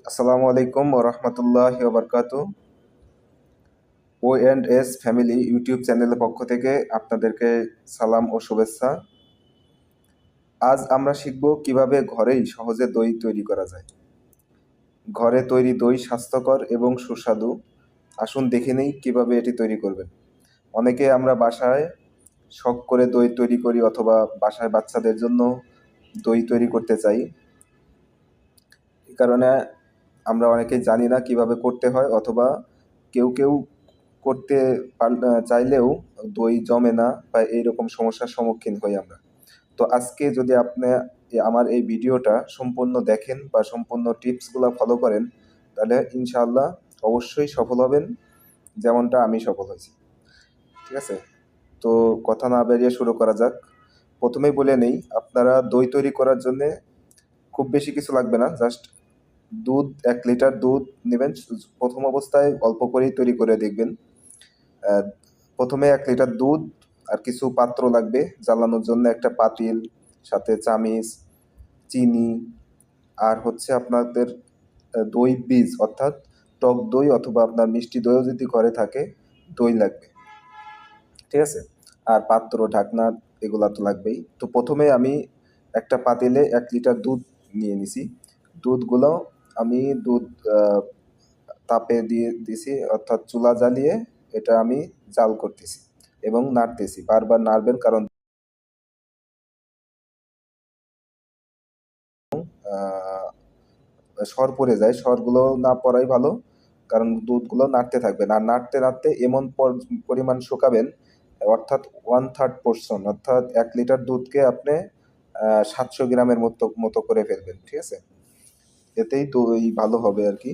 আসসালামু আলাইকুম ওয়া রাহমাতুল্লাহি ওয়া বারাকাতুহু। O&S ফ্যামিলি ইউটিউব চ্যানেলের পক্ষ থেকে আপনাদেরকে সালাম ও শুভেচ্ছা। আজ আমরা শিখব কিভাবে ঘরেই সহজে দই তৈরি করা যায়। ঘরে তৈরি দই স্বাস্থ্যকর এবং সুস্বাদু। আসুন দেখে নেই কিভাবে এটি তৈরি করবেন। অনেকে আমরা বাসায় শখ করে দই তৈরি করি অথবা বাসায় বাচ্চাদের জন্য দই তৈরি করতে চাই। এই কারণে আমরা অনেকেই জানি না কিভাবে করতে হয়, অথবা কেউ করতে চাইলেও দই জমে না বা এইরকম সমস্যার সম্মুখীন হই আমরা। তো আজকে যদি আপনি আমার এই ভিডিওটা সম্পূর্ণ দেখেন বা সম্পূর্ণ টিপসগুলো ফলো করেন, তাহলে ইনশাআল্লাহ অবশ্যই সফল হবেন, যেমনটা আমি সফল হয়েছি। ঠিক আছে? তো কথা না বাড়িয়ে শুরু করা যাক। প্রথমেই বলে নেই, আপনারা দই তৈরি করার জন্যে খুব বেশি কিছু লাগবে না। জাস্ট দুধ, 1 লিটার দুধ নেবেন। প্রথম অবস্থায় অল্প করেই তৈরি করে দেখবেন। প্রথমে 1 লিটার দুধ আর কিছু পাত্র লাগবে জ্বালানোর জন্য, একটা পাতিল, সাথে চামিচ, চিনি, আর হচ্ছে আপনাদের দই বীজ, অর্থাৎ টক দই অথবা আপনার মিষ্টি দইও যদি ঘরে থাকে, দই লাগবে। ঠিক আছে? আর পাত্র, ঢাকনা, এগুলা তো লাগবেই। তো প্রথমে আমি একটা পাতিলে 1 লিটার দুধ নিয়ে নিছি। দুধগুলো আমি তাপে দিয়ে দিছি, অর্থাৎ চুলা জ্বালিয়ে এটা আমি জাল করতেছি এবং নাড়তেছি। বারবার নাড়বেন, কারণ সর পড়ে যায়। সরগুলো না পড়াই ভালো, কারণ দুধগুলো নাড়তে থাকবেন। আর নাড়তে নাড়তে এমন পরিমাণ শুকাবেন, অর্থাৎ 1/3 পোর্শন, অর্থাৎ 1 লিটার দুধকে আপনি 700 গ্রামের মতো করে ফেলবেন। ঠিক আছে? এতেই দই ভালো হবে আর কি।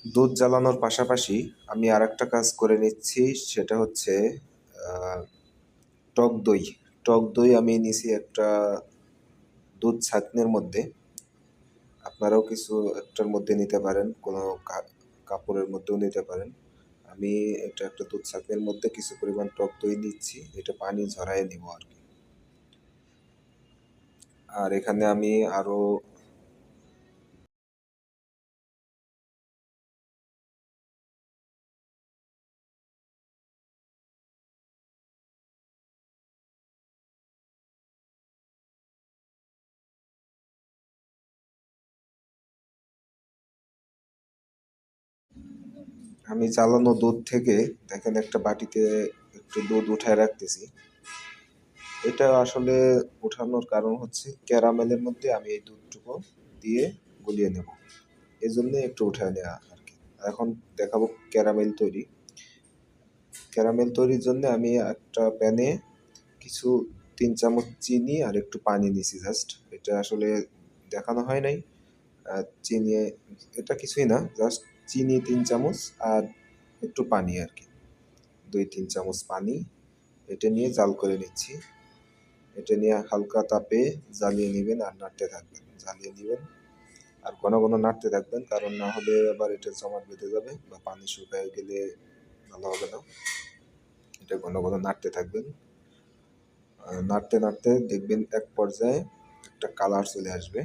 দুধ জ্বালানোর পাশাপাশি আমি আরেকটা কাজ করে নিচ্ছি, সেটা হচ্ছে আহ, টক দই। টক দই আমি নিছি একটা দুধ ছাঁকনির মধ্যে। আপনারাও কিছু একটার মধ্যে নিতে পারেন, কোনো কাপড়ের মধ্যেও নিতে পারেন। আমি এটা একটা দুধ ছাঁকনির মধ্যে কিছু পরিমাণ টক দই নিচ্ছি, এটা পানি ঝরায় নিব আর কি। আর এখানে আমি আরো আমি জ্বালানো দুধ থেকে দেখেন একটা বাটিতে একটু দুধ উঠায় রাখতেছি। এটা আসলে উঠানোর কারণ হচ্ছে ক্যারামেলের মধ্যে আমি এই দুধটুকু দিয়ে গুলিয়ে নেব, এই জন্যে একটু উঠায় নেওয়া আর কি। এখন দেখাবো ক্যারামেল তৈরি। ক্যারামেল তৈরির জন্য আমি একটা প্যানে কিছু 3 চামচ চিনি আর একটু পানি নিছি জাস্ট। এটা আসলে দেখানো হয় নাই। চিনি, এটা কিছুই না, জাস্ট চিনি 3 চামচ আর একটু পানি আর কি, 2-3 চামচ পানি। এটা নিয়ে জাল করে নিচ্ছি। এটা নিয়ে হালকা তাপে জ্বালিয়ে নেবেন আর নাড়তে থাকবেন, জ্বালিয়ে নেবেন আর ঘন ঘন নাড়তে থাকবেন, কারণ না হলে আবার এটা জমাট বেঁধে যাবে বা পানি শুকায় গেলে ভালো হবে না। এটা ঘন ঘন নাড়তে থাকবেন। নাড়তে নাড়তে দেখবেন এক পর্যায়ে একটা কালার চলে আসবে।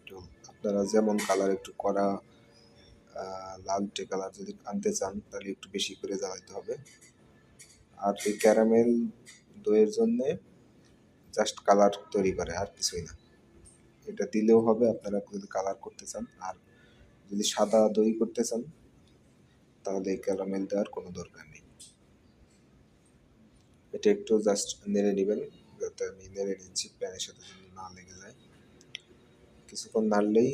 তো আপনারা যেমন কালার, একটু কড়া লালচে কালার যদি আনতে চান, তাহলে একটু বেশি করে জ্বালাতে হবে। আর এই ক্যারামেল দইয়ের জন্যে জাস্ট কালার তৈরি করে, আর কিছুই না। এটা দিলেও হবে আপনারা যদি কালার করতে চান। আর যদি সাদা দই করতে চান, তাহলে এই ক্যারামেল দেওয়ার কোনো দরকার নেই। এটা একটু জাস্ট নেড়ে নেবেন, যাতে আমি নেড়ে নিচ্ছি, প্যানের সাথে যেন না লেগে যায়। কিছুক্ষণ নাড়লেই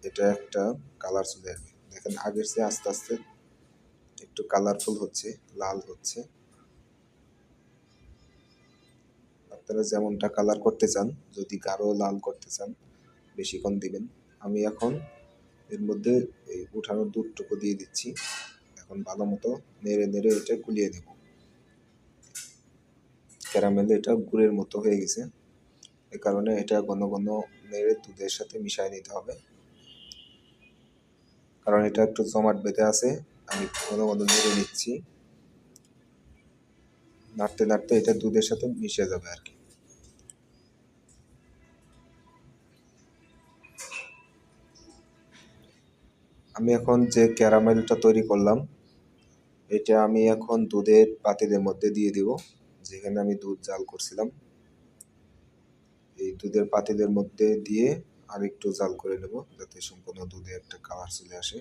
এটা একটা কালার চলে আসবে। দেখেন আগের চেয়ে আস্তে আস্তে একটু কালারফুল হচ্ছে, লাল হচ্ছে। আপনারা যেমনটা কালার করতে চান, যদি গাঢ় লাল করতে চান বেশিক্ষণ দিবেন। আমি এখন এর মধ্যে এই উঠানো দুধটুকু দিয়ে দিচ্ছি। এখন ভালো মতো নেড়ে নেড়ে এটা গুলিয়ে নেব। ক্যারামেল এটা গুড়ের মতো হয়ে গেছে, এ কারণে এটা ঘন ঘন নেড়ে দুধের সাথে মিশিয়ে নিতে হবে, কারণ এটা একটু জমাট বেঁধে আছে। আমি ঘন ঘন নেড়ে নিচ্ছি, নাড়তে নাড়তে এটা দুধের সাথে মিশে যাবে আর কি। আমি এখন যে ক্যারামেলটা তৈরি করলাম, এটা আমি এখন দুধের পাতিলের মধ্যে দিয়ে দিব, যেখানে আমি দুধ জাল করছিলাম। এই দুধের পাতিলের মধ্যে দিয়ে আর একটু জাল করে নেব, যাতে সম্পূর্ণ দুধে একটা কালার চলে আসে।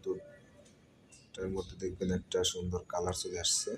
দুধটার মধ্যে দেখবেন একটা সুন্দর কালার চলে আসছে।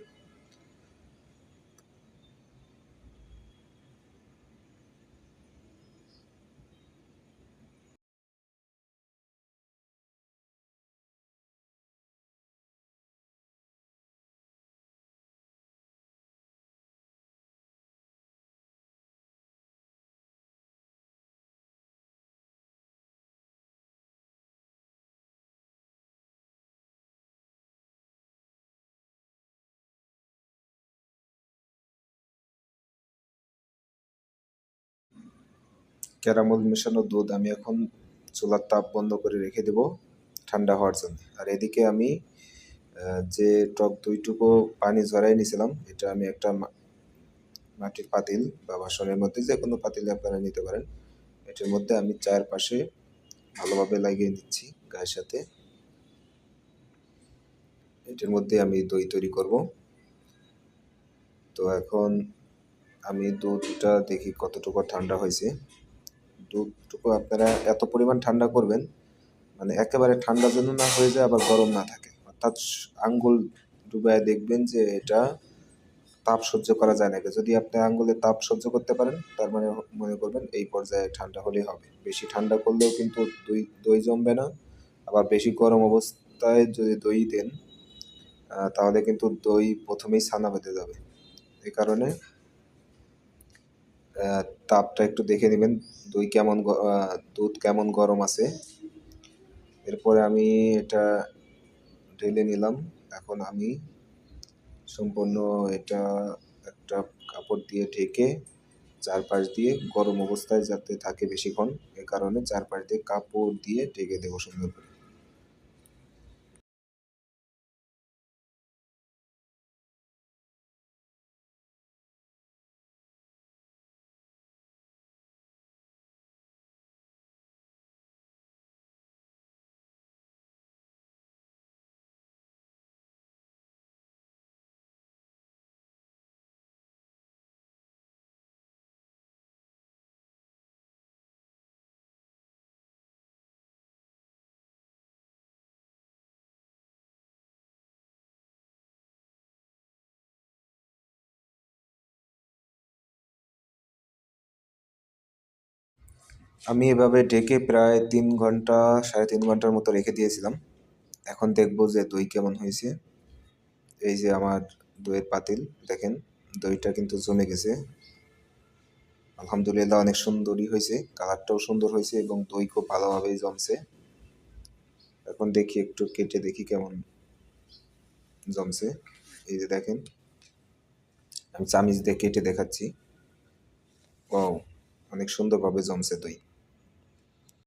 ক্যারামেল মেশানো দুধ আমি এখন চুলার তাপ বন্ধ করে রেখে দেব ঠান্ডা হওয়ার জন্য। আর এদিকে আমি যে টক দুইটুকু পানি ঝরাই নিয়েছিলাম, এটা আমি একটা মাটির পাতিল বা বাসনের মধ্যে যে কোনো পাতিলে আপনারা নিতে পারেন, এটার মধ্যে আমি চারপাশে ভালোভাবে লাগিয়ে নিচ্ছি গায়ের সাথে। এটার মধ্যে আমি দই তৈরি করব। তো এখন আমি দুধটা দেখি কতটুকু ঠান্ডা হয়েছে। দুধটুকু আপনারা এত পরিমাণ ঠান্ডা করবেন, মানে একেবারে ঠান্ডা যেন না হয়ে যায়, আবার গরম না থাকে। অর্থাৎ আঙ্গুল ডুবায় দেখবেন যে এটা তাপ সহ্য করা যায় নাকি। যদি আপনি আঙ্গুলে তাপ সহ্য করতে পারেন, তার মানে মনে করবেন এই পর্যায়ে ঠান্ডা হলেই হবে। বেশি ঠান্ডা করলেও কিন্তু দই দই জমবে না। আবার বেশি গরম অবস্থায় যদি দই দেন, তাহলে কিন্তু দই প্রথমেই ছানা বেঁধে যাবে। এই কারণে তাপটা একটু দেখে নেবেন, দুধ কেমন গরম আছে। এরপরে আমি এটা ঢেলে নিলাম। এখন আমি সম্পূর্ণ এটা একটা কাপড় দিয়ে ঢেকে চারপাশ দিয়ে গরম অবস্থায় যাতে থাকে বেশিক্ষণ, এ কারণে চারপাশ দিয়ে কাপড় দিয়ে ঢেকে দেবো সুন্দর করে। আমি এভাবে ঢেকে প্রায় 3 ঘন্টা, 3.5 ঘন্টার মতো রেখে দিয়েছিলাম। এখন দেখবো যে দই কেমন হয়েছে। এই যে আমার দইয়ের পাতিল, দেখেন দইটা কিন্তু জমে গেছে। আলহামদুলিল্লাহ, অনেক সুন্দরই হয়েছে, কালারটাও সুন্দর হয়েছে এবং দই খুব ভালোভাবেই জমছে। এখন দেখি, একটু কেটে দেখি কেমন জমছে। এই যে দেখেন, আমি চামিচ দিয়ে কেটে দেখাচ্ছি। ও, অনেক সুন্দরভাবে জমছে দই।